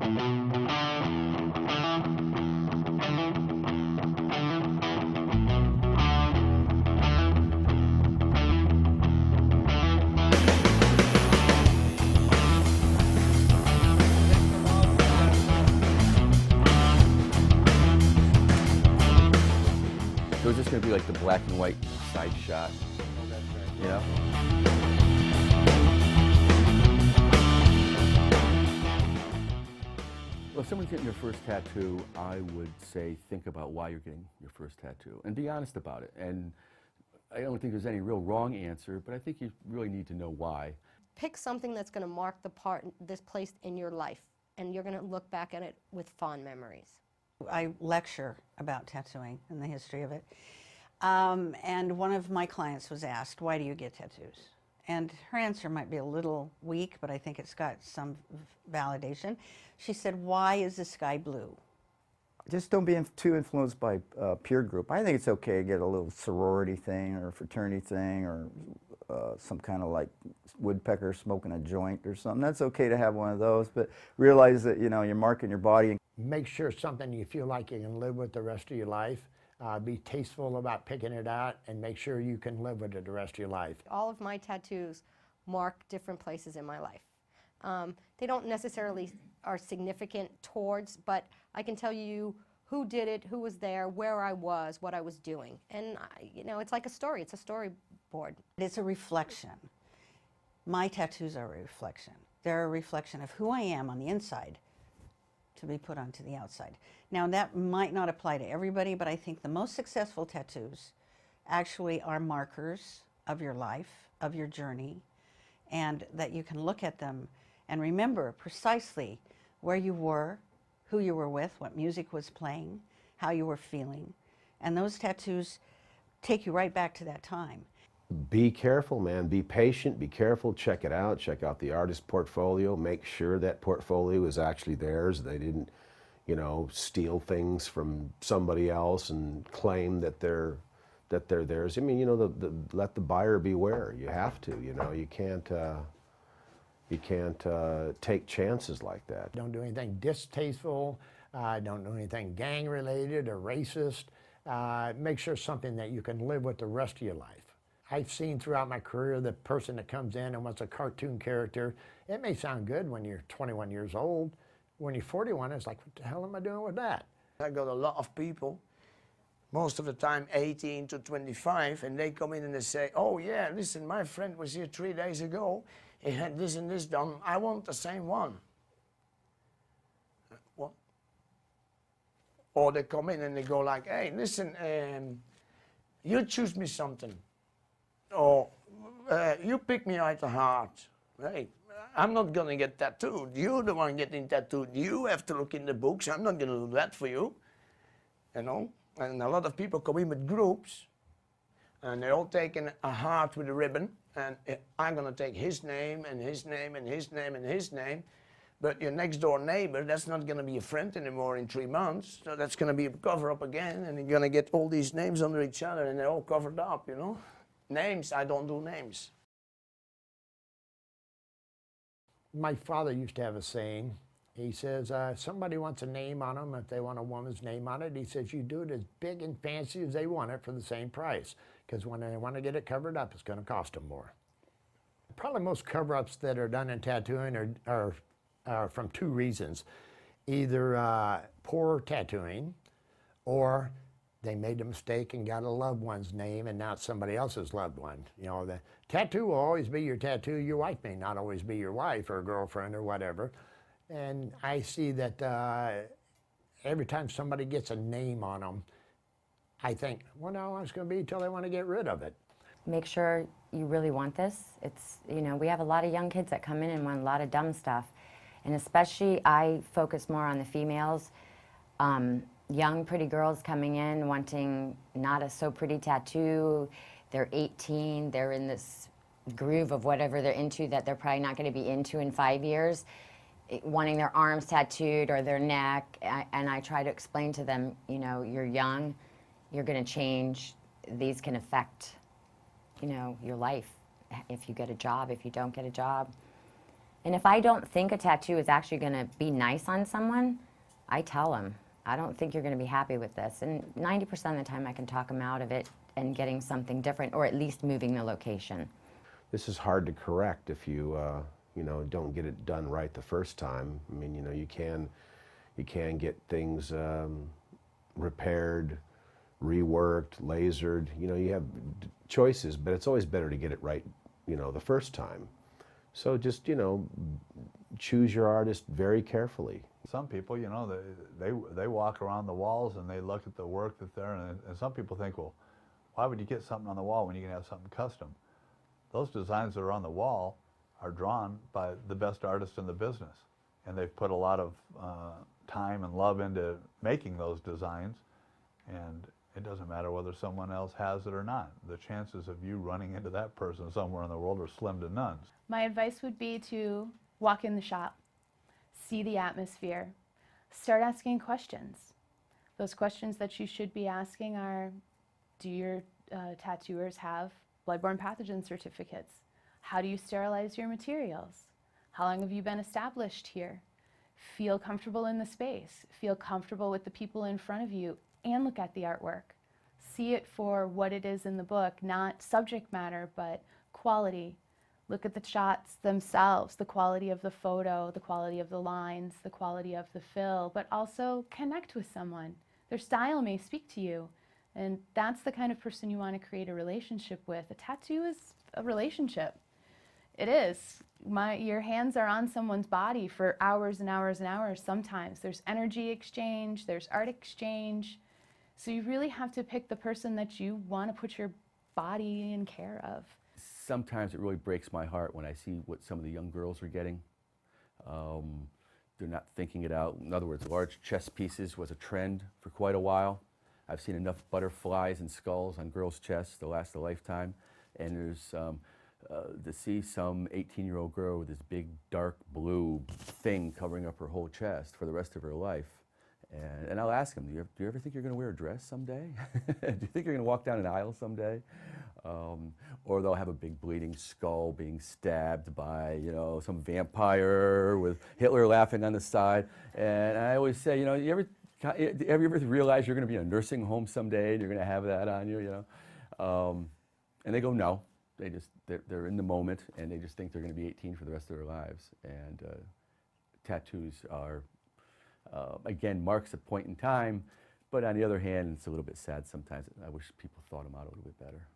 So is this going to be like the black and white side shot? Oh, that's right. You know? Well, if someone's getting their first tattoo, I would say think about why you're getting your first tattoo and be honest about it. And I don't think there's any real wrong answer, but I think you really need to know why. Pick something that's going to mark this place in your life, and you're going to look back at it with fond memories. I lecture about tattooing and the history of it. And one of my clients was asked, why do you get tattoos? And her answer might be a little weak, but I think it's got some validation. She said, why is the sky blue? Just don't be too influenced by peer group. I think it's okay to get a little sorority thing or fraternity thing or some kind of like woodpecker smoking a joint or something. That's okay to have one of those, but realize that, you know, you're marking your body. Make sure it's something you feel like you can live with the rest of your life. Be tasteful about picking it out and make sure you can live with it the rest of your life. All of my tattoos mark different places in my life. They don't necessarily are significant towards, but I can tell you who did it, who was there, where I was, what I was doing. And, you know, it's like a story. It's a storyboard. It's a reflection. My tattoos are a reflection. They're a reflection of who I am on the inside to be put onto the outside. Now, that might not apply to everybody, but I think the most successful tattoos actually are markers of your life, of your journey, and that you can look at them and remember precisely where you were, who you were with, what music was playing, how you were feeling. And those tattoos take you right back to that time. Be careful, man. Be patient, be careful, check it out, check out the artist portfolio, make sure that portfolio is actually theirs. They didn't, you know, steal things from somebody else and claim that they're theirs. I mean, you know, let the buyer beware. You have to, you know, you can't take chances like that. Don't do anything distasteful, don't do anything gang related or racist. Make sure it's something that you can live with the rest of your life. I've seen throughout my career the person that comes in and wants a cartoon character. It may sound good when you're 21 years old. When you're 41, it's like, what the hell am I doing with that? I got a lot of people, most of the time 18 to 25, and they come in and they say, oh yeah, listen, my friend was here 3 days ago. He had this and this done. I want the same one. What? Or they come in and they go like, hey, listen, you choose me something. Or you pick me out the heart. Hey, I'm not going to get tattooed. You're the one getting tattooed. You have to look in the books. I'm not going to do that for you. You know? And a lot of people come in with groups, and they're all taking a heart with a ribbon, and I'm going to take his name, and his name, and his name, and his name. But your next door neighbor, that's not going to be a friend anymore in 3 months. So that's going to be a cover-up again, and you're going to get all these names under each other, and they're all covered up, you know? Names, I don't do names. My father used to have a saying. He says, somebody wants a name on them, if they want a woman's name on it, he says, you do it as big and fancy as they want it for the same price. Because when they want to get it covered up, it's going to cost them more. Probably most cover-ups that are done in tattooing are from two reasons. Either poor tattooing, or they made a mistake and got a loved one's name and now it's somebody else's loved one. You know, the tattoo will always be your tattoo. Your wife may not always be your wife or girlfriend or whatever. And I see that every time somebody gets a name on them, I think, well, no, it's going to be until they want to get rid of it. Make sure you really want this. It's, you know, we have a lot of young kids that come in and want a lot of dumb stuff. And especially, I focus more on the females. Young, pretty girls coming in wanting not a so pretty tattoo. They're 18, they're in this groove of whatever they're into that they're probably not going to be into in 5 years, wanting their arms tattooed or their neck. And I try to explain to them, you know, you're young, you're going to change. These can affect, you know, your life if you get a job, if you don't get a job. And if I don't think a tattoo is actually going to be nice on someone, I tell them, I don't think you're going to be happy with this. And 90% of the time I can talk them out of it and getting something different, or at least moving the location. This is hard to correct if you, you know, don't get it done right the first time. I mean, you know, you can get things repaired, reworked, lasered. You know, you have choices, but it's always better to get it right, you know, the first time. So just, you know, choose your artist very carefully. Some people, you know, they walk around the walls and they look at the work that's there, and some people think, well, why would you get something on the wall when you can have something custom? Those designs that are on the wall are drawn by the best artists in the business, and they've put a lot of time and love into making those designs, and it doesn't matter whether someone else has it or not. The chances of you running into that person somewhere in the world are slim to none. My advice would be to walk in the shop, see the atmosphere, start asking questions. Those questions that you should be asking are, do your tattooers have bloodborne pathogen certificates? How do you sterilize your materials? How long have you been established here? Feel comfortable in the space. Feel comfortable with the people in front of you, and look at the artwork. See it for what it is in the book, not subject matter, but quality. Look at the shots themselves, the quality of the photo, the quality of the lines, the quality of the fill, but also connect with someone. Their style may speak to you, and that's the kind of person you want to create a relationship with. A tattoo is a relationship. It is. Your hands are on someone's body for hours and hours and hours sometimes. There's energy exchange, there's art exchange. So you really have to pick the person that you want to put your body in care of. Sometimes it really breaks my heart when I see what some of the young girls are getting. They're not thinking it out. In other words, large chest pieces was a trend for quite a while. I've seen enough butterflies and skulls on girls' chests to last a lifetime. And there's to see some 18-year-old girl with this big dark blue thing covering up her whole chest for the rest of her life. And I'll ask them, do you ever think you're going to wear a dress someday? Do you think you're going to walk down an aisle someday? Or they'll have a big bleeding skull being stabbed by, you know, some vampire with Hitler laughing on the side. And I always say, you know, have you ever realized you're going to be in a nursing home someday and you're going to have that on you, you know? And they go, no. They're in the moment, and they just think they're going to be 18 for the rest of their lives. And tattoos are, again, marks a point in time, but on the other hand, it's a little bit sad sometimes. I wish people thought them out a little bit better.